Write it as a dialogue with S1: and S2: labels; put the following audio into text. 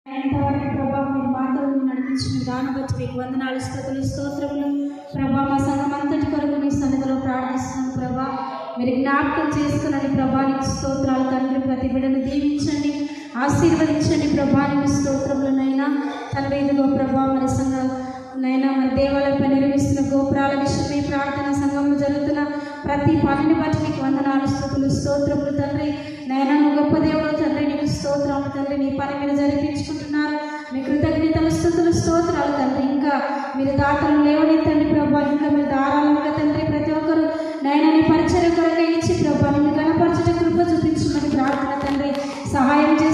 S1: ఎంతవరకు ప్రభా మీరు మాతో నడిపించిన విధానం బట్టి మీకు వందనాలు, స్తుతులు, స్తోత్రములు ప్రభా. మా సంఘం అంతటి కొరకు మీ సన్నిధిలో ప్రార్థిస్తున్నాం ప్రభా. మీరు జ్ఞాపకం చేసుకున్నది ప్రభా. నీకు స్తోత్రాలు తండ్రి. ప్రతి బిడ్డను దీవించండి, ఆశీర్వదించండి ప్రభా. నీకు స్తోత్రములనైనా తండ్రి. ఇదిగో ప్రభా మరి సంఘం నైనా మరి దేవాలయంపై నిర్మిస్తున్న గోపురాల విషయమై ప్రార్థన సంఘంలో జరుగుతున్న ప్రతి పనిని బట్టి నీకు వందనాలు, స్తుతులు, స్తోత్రములు తండ్రి. నైనా నువ్వు గొప్ప దేవుడు తండ్రి. నీకు స్తోత్రములు తండ్రి. నీ పని మీరు జరిపించుకుంటున్నారు. మీ కృతజ్ఞతలు, స్తుతులు, స్తోత్రాలు తండ్రి. ఇంకా మీరు దాతలు లేవనెత్తండి ప్రభా. ఇంకా మీరు ధారాళంగా తండ్రి ప్రతి ఒక్కరు నైనా నీ పరిచర్య కొరకే ఇచ్చి ప్రభా నిన్ను గణపరచట కృప చూపించమని ప్రార్థన తండ్రి. సహాయం చేసి